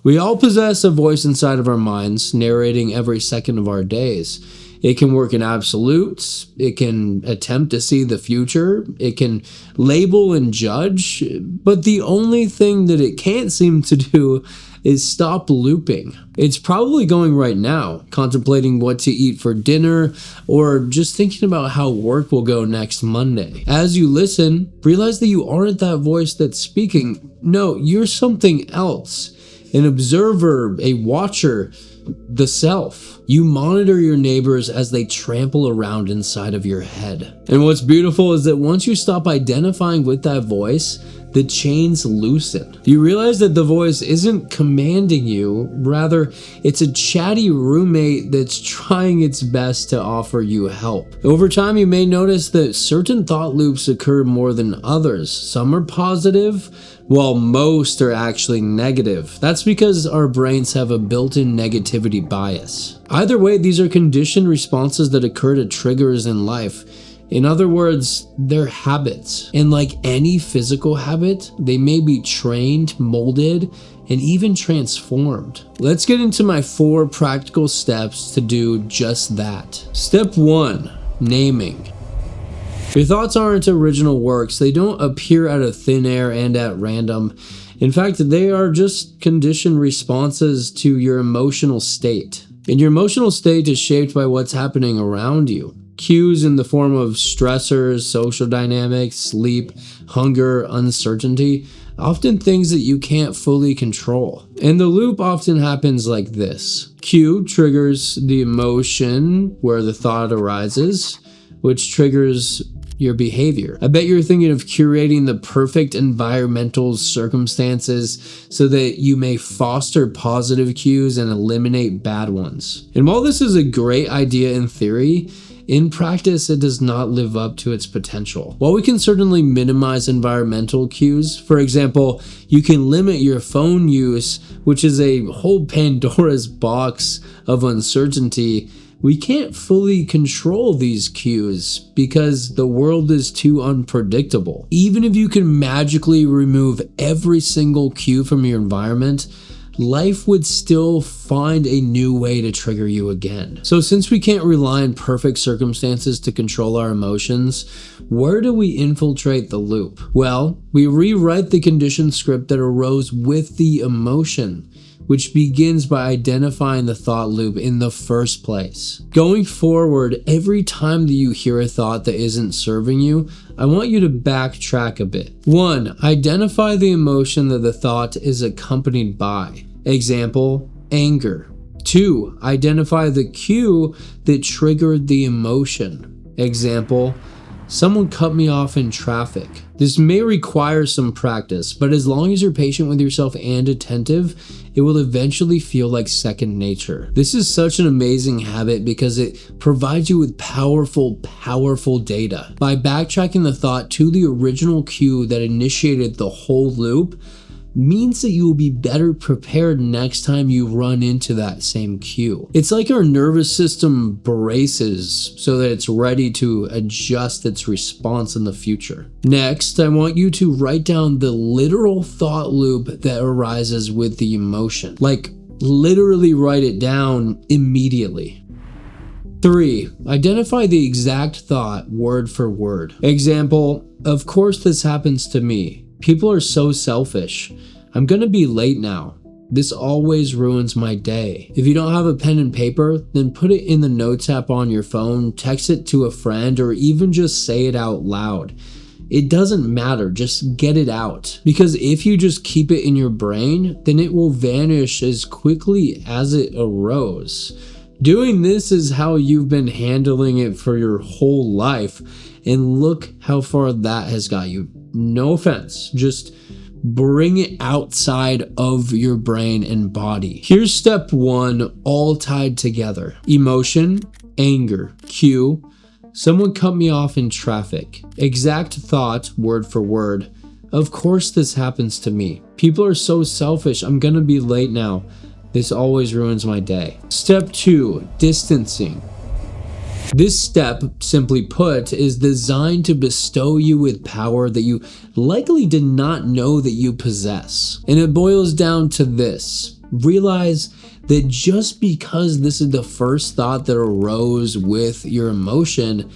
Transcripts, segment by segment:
We all possess a voice inside of our minds, narrating every second of our days. It can work in absolutes, it can attempt to see the future, it can label and judge, but the only thing that it can't seem to do is stop looping. It's probably going right now, contemplating what to eat for dinner, or just thinking about how work will go next Monday. As you listen, realize that you aren't that voice that's speaking. No, you're something else. An observer, a watcher, the self. You monitor your neighbors as they trample around inside of your head. And what's beautiful is that once you stop identifying with that voice, the chains loosen. You realize that the voice isn't commanding you, rather, it's a chatty roommate that's trying its best to offer you help. Over time, you may notice that certain thought loops occur more than others. Some are positive, while most are actually negative. That's because our brains have a built-in negativity bias. Either way, these are conditioned responses that occur to triggers in life. In other words, they're habits. And like any physical habit, they may be trained, molded, and even transformed. Let's get into my 4 practical steps to do just that. Step 1, naming. Your thoughts aren't original works. They don't appear out of thin air and at random. In fact, they are just conditioned responses to your emotional state. And your emotional state is shaped by what's happening around you. Cues in the form of stressors, social dynamics, sleep, hunger, uncertainty, often things that you can't fully control. And the loop often happens like this. Cue triggers the emotion where the thought arises, which triggers your behavior. I bet you're thinking of curating the perfect environmental circumstances so that you may foster positive cues and eliminate bad ones. And while this is a great idea in theory, in practice, it does not live up to its potential. While we can certainly minimize environmental cues, for example, you can limit your phone use, which is a whole Pandora's box of uncertainty. We can't fully control these cues because the world is too unpredictable. Even if you can magically remove every single cue from your environment, life would still find a new way to trigger you again. So since we can't rely on perfect circumstances to control our emotions, where do we infiltrate the loop? Well, we rewrite the conditioned script that arose with the emotion, which begins by identifying the thought loop in the first place. Going forward, every time that you hear a thought that isn't serving you, I want you to backtrack a bit. 1. Identify the emotion that the thought is accompanied by. Example, anger. 2. Identify the cue that triggered the emotion. Example, someone cut me off in traffic. This may require some practice, but as long as you're patient with yourself and attentive, it will eventually feel like second nature. This is such an amazing habit because it provides you with powerful data. By backtracking the thought to the original cue that initiated the whole loop, means that you will be better prepared next time you run into that same cue. It's like our nervous system braces so that it's ready to adjust its response in the future. Next, I want you to write down the literal thought loop that arises with the emotion. Like, literally write it down immediately. 3. Identify the exact thought word for word. Example, of course this happens to me. People are so selfish. I'm gonna be late now. This always ruins my day. If you don't have a pen and paper, then put it in the notes app on your phone, text it to a friend, or even just say it out loud. It doesn't matter, just get it out. Because if you just keep it in your brain, then it will vanish as quickly as it arose. Doing this is how you've been handling it for your whole life, and look how far that has got you. No offense, just bring it outside of your brain and body. Here's step 1, all tied together. Emotion, anger, cue, someone cut me off in traffic. Exact thought, word for word. Of course this happens to me. People are so selfish, I'm gonna be late now. This always ruins my day. Step 2, distancing. This step, simply put, is designed to bestow you with power that you likely did not know that you possess. And it boils down to this. realize that just because this is the first thought that arose with your emotion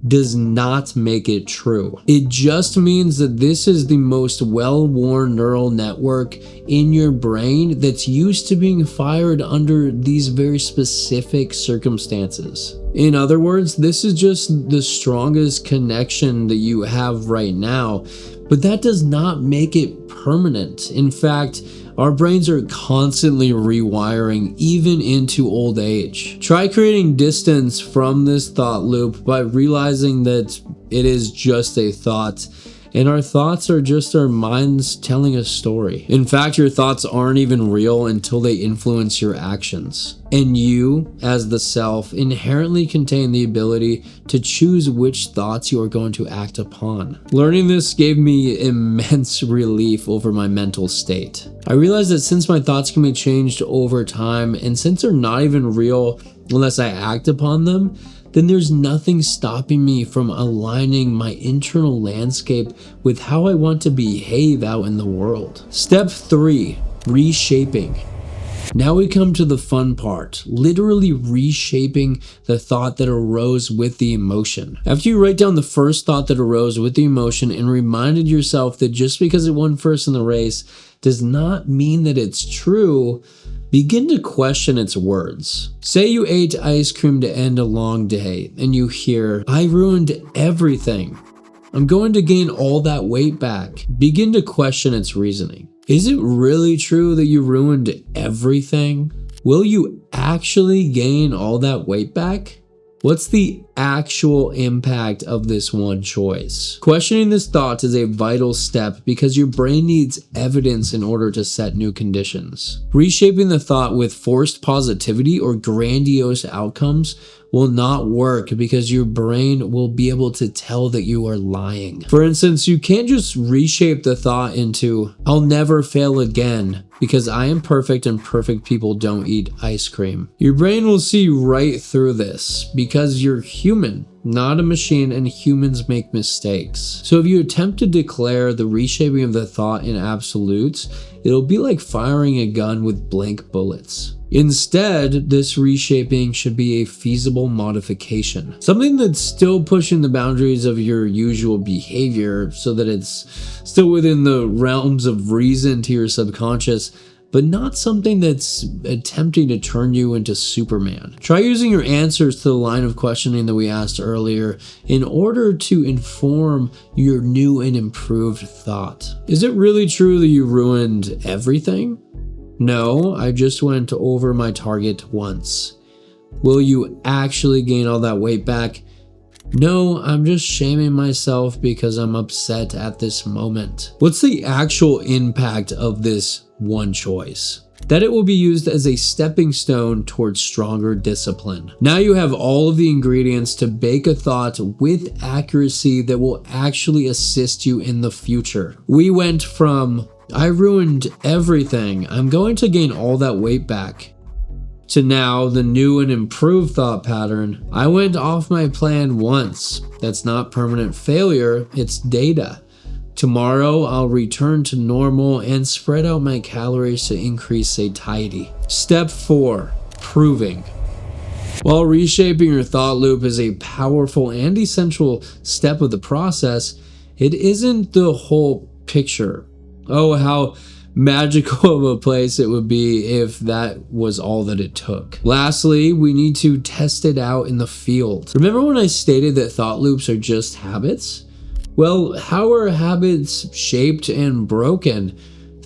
does not make it true. It just means that this is the most well-worn neural network in your brain that's used to being fired under these very specific circumstances. In other words, this is just the strongest connection that you have right now, but that does not make it permanent. In fact, our brains are constantly rewiring even into old age. Try creating distance from this thought loop by realizing that it is just a thought, and our thoughts are just our minds telling a story. In fact, your thoughts aren't even real until they influence your actions. And you, as the self, inherently contain the ability to choose which thoughts you are going to act upon. Learning this gave me immense relief over my mental state. I realized that since my thoughts can be changed over time, and since they're not even real unless I act upon them, then there's nothing stopping me from aligning my internal landscape with how I want to behave out in the world. Step 3, reshaping. Now we come to the fun part, literally reshaping the thought that arose with the emotion. After you write down the first thought that arose with the emotion and reminded yourself that just because it won first in the race does not mean that it's true, begin to question its words. Say you ate ice cream to end a long day and you hear, "I ruined everything. I'm going to gain all that weight back." Begin to question its reasoning. Is it really true that you ruined everything? Will you actually gain all that weight back? What's the actual impact of this one choice? Questioning this thought is a vital step because your brain needs evidence in order to set new conditions. Reshaping the thought with forced positivity or grandiose outcomes will not work because your brain will be able to tell that you are lying. For instance, you can't just reshape the thought into, "I'll never fail again because I am perfect and perfect people don't eat ice cream." Your brain will see right through this because you're human, not a machine, and humans make mistakes. So if you attempt to declare the reshaping of the thought in absolutes, it'll be like firing a gun with blank bullets. Instead, this reshaping should be a feasible modification. Something that's still pushing the boundaries of your usual behavior so that it's still within the realms of reason to your subconscious, but not something that's attempting to turn you into Superman. Try using your answers to the line of questioning that we asked earlier in order to inform your new and improved thought. Is it really true that you ruined everything? No, I just went over my target once. Will you actually gain all that weight back? No, I'm just shaming myself because I'm upset at this moment. What's the actual impact of this one choice? That it will be used as a stepping stone towards stronger discipline. Now you have all of the ingredients to bake a thought with accuracy that will actually assist you in the future. We went from, "I ruined everything, I'm going to gain all that weight back," to now the new and improved thought pattern, "I went off my plan once. That's not permanent failure, it's data. Tomorrow I'll return to normal and spread out my calories to increase satiety." Step 4, proving. While reshaping your thought loop is a powerful and essential step of the process, it isn't the whole picture. Oh, how magical of a place it would be if that was all that it took. Lastly, we need to test it out in the field. Remember when I stated that thought loops are just habits? Well, how are habits shaped and broken?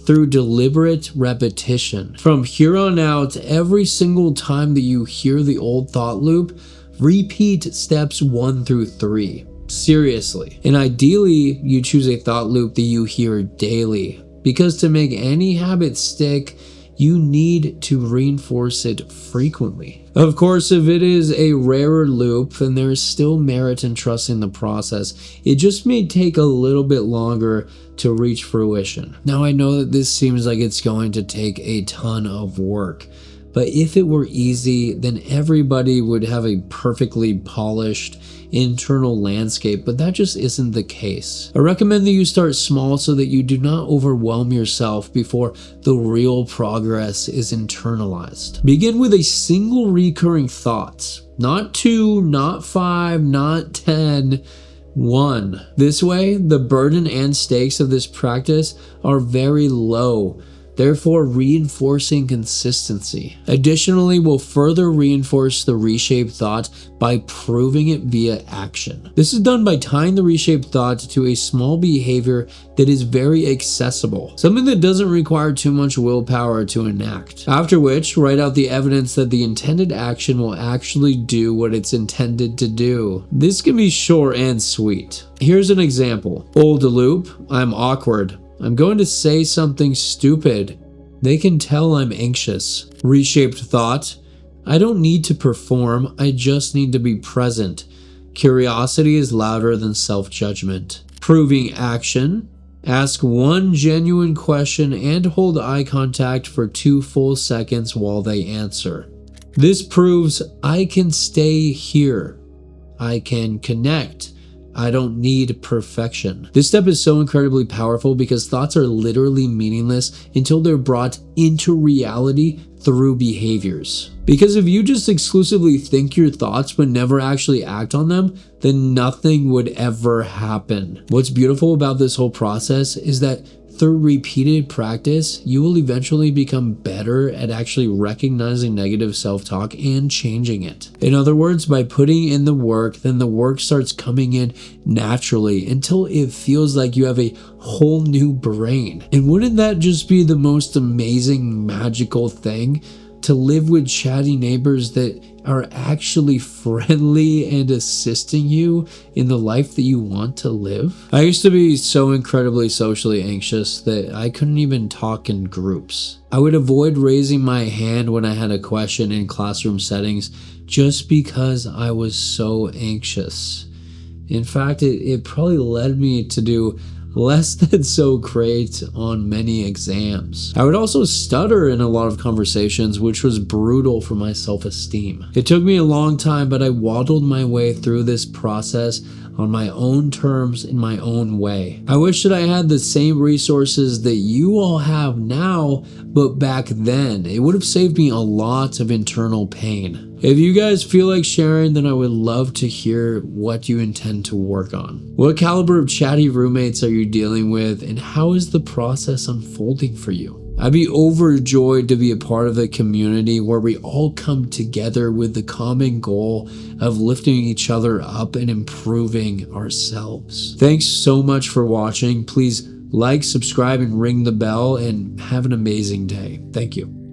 Through deliberate repetition. From here on out, every single time that you hear the old thought loop, repeat steps 1 through 3. Seriously. And ideally, you choose a thought loop that you hear daily, because to make any habit stick, you need to reinforce it frequently. Of course, if it is a rarer loop, then there is still merit in trusting the process. It just may take a little bit longer to reach fruition. Now, I know that this seems like it's going to take a ton of work, But if it were easy, then everybody would have a perfectly polished internal landscape, but that just isn't the case. I recommend that you start small so that you do not overwhelm yourself before the real progress is internalized. Begin with a single recurring thought. Not 2, not 5, not 10, 1. This way, the burden and stakes of this practice are very low, therefore reinforcing consistency. Additionally, we'll further reinforce the reshaped thought by proving it via action. This is done by tying the reshaped thought to a small behavior that is very accessible, something that doesn't require too much willpower to enact. After which, write out the evidence that the intended action will actually do what it's intended to do. This can be short and sweet. Here's an example. Old loop, I'm awkward. I'm going to say something stupid. They can tell I'm anxious. Reshaped thought. I don't need to perform, I just need to be present. Curiosity is louder than self-judgment. Proving action. Ask one genuine question and hold eye contact for 2 full seconds while they answer. This proves I can stay here. I can connect. I don't need perfection. This step is so incredibly powerful because thoughts are literally meaningless until they're brought into reality through behaviors. Because if you just exclusively think your thoughts but never actually act on them, then nothing would ever happen. What's beautiful about this whole process is that through repeated practice, you will eventually become better at actually recognizing negative self-talk and changing it. In other words, by putting in the work, then the work starts coming in naturally until it feels like you have a whole new brain. And wouldn't that just be the most amazing, magical thing? To live with chatty neighbors that are actually friendly and assisting you in the life that you want to live. I used to be so incredibly socially anxious that I couldn't even talk in groups. I would avoid raising my hand when I had a question in classroom settings just because I was so anxious. In fact, it probably led me to do less than so great on many exams. I would also stutter in a lot of conversations, which was brutal for my self-esteem. It took me a long time, but I waddled my way through this process on my own terms in my own way. I wish that I had the same resources that you all have now, but back then, it would have saved me a lot of internal pain. If you guys feel like sharing, then I would love to hear what you intend to work on. What caliber of chatty roommates are you dealing with, and how is the process unfolding for you? I'd be overjoyed to be a part of a community where we all come together with the common goal of lifting each other up and improving ourselves. Thanks so much for watching. Please like, subscribe, and ring the bell, and have an amazing day. Thank you.